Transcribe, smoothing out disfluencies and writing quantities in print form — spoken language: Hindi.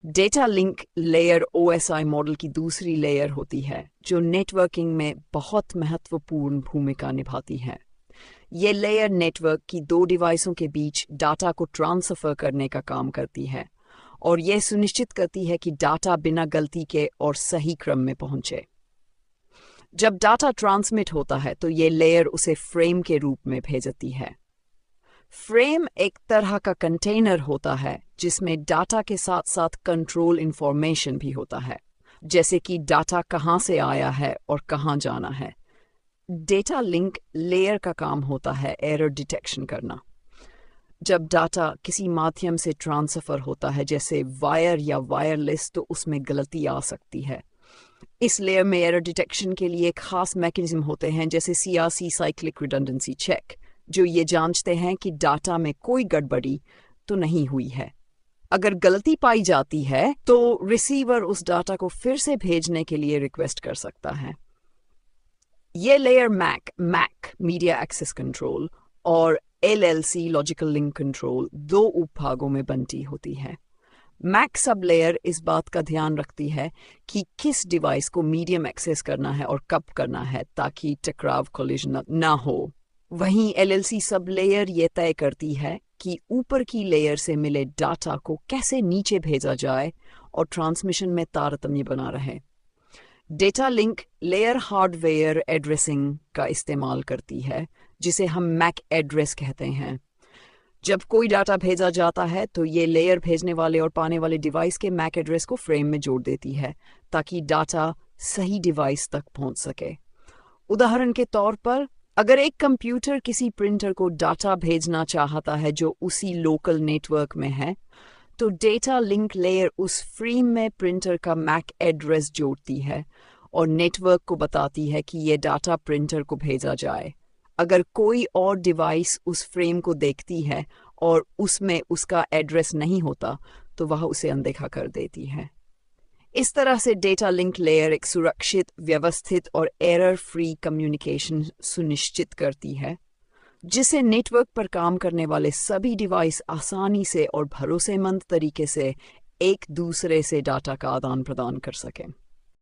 Data link layer OSI model की दूसरी लेयर होती है जो नेटवर्किंग में बहुत महत्वपूर्ण भूमिका निभाती है। ये लेयर नेटवर्क की दो डिवाइसों के बीच डाटा को ट्रांसफर करने का काम करती है और यह सुनिश्चित करती है कि डाटा बिना गलती के और सही क्रम में पहुंचे। जब डाटा ट्रांसमिट होता है तो ये लेयर उसे फ्रेम के रूप में भेजती है। फ्रेम एक तरह का कंटेनर होता है जिसमें डाटा के साथ साथ कंट्रोल इंफॉर्मेशन भी होता है, जैसे कि डाटा कहाँ से आया है और कहाँ जाना है। डेटा लिंक लेयर का काम होता है एरर डिटेक्शन करना। जब डाटा किसी माध्यम से ट्रांसफर होता है जैसे वायर या वायरलेस, तो उसमें गलती आ सकती है। इस लेयर में एरर डिटेक्शन के लिए खास मैकेनिज्म होते हैं जैसे CRC साइक्लिक रिडंडेंसी चेक, जो ये जांचते हैं कि डाटा में कोई गड़बड़ी तो नहीं हुई है। अगर गलती पाई जाती है तो रिसीवर उस डाटा को फिर से भेजने के लिए रिक्वेस्ट कर सकता है। ये layer MAC media access control और LLC लॉजिकल लिंक कंट्रोल दो उपभागों में बंटी होती है। मैक सब लेयर इस बात का ध्यान रखती है कि किस डिवाइस को मीडियम एक्सेस करना है और कब करना है ताकि टकराव कोलिजन ना हो। वहीं LLC सब लेयर ये तय करती है कि ऊपर की लेयर से मिले डाटा को कैसे नीचे भेजा जाए और ट्रांसमिशन में तारतम्य बना रहे। Data link layer hardware addressing का इस्तेमाल करती है जिसे हम मैक एड्रेस कहते हैं। जब कोई डाटा भेजा जाता है तो ये लेयर भेजने वाले और पाने वाले डिवाइस के मैक एड्रेस को फ्रेम में जोड़ देती है ताकि डाटा सही डिवाइस तक पहुंच सके। उदाहरण के तौर पर, अगर एक कंप्यूटर किसी प्रिंटर को डाटा भेजना चाहता है जो उसी लोकल नेटवर्क में है, तो डेटा लिंक लेयर उस फ्रेम में प्रिंटर का मैक एड्रेस जोड़ती है और नेटवर्क को बताती है कि ये डाटा प्रिंटर को भेजा जाए। अगर कोई और डिवाइस उस फ्रेम को देखती है और उसमें उसका एड्रेस नहीं होता तो वह उसे अनदेखा कर देती है। इस तरह से डेटा लिंक लेयर एक सुरक्षित, व्यवस्थित और एरर फ्री कम्युनिकेशन सुनिश्चित करती है, जिससे नेटवर्क पर काम करने वाले सभी डिवाइस आसानी से और भरोसेमंद तरीके से एक दूसरे से डाटा का आदान प्रदान कर सकें।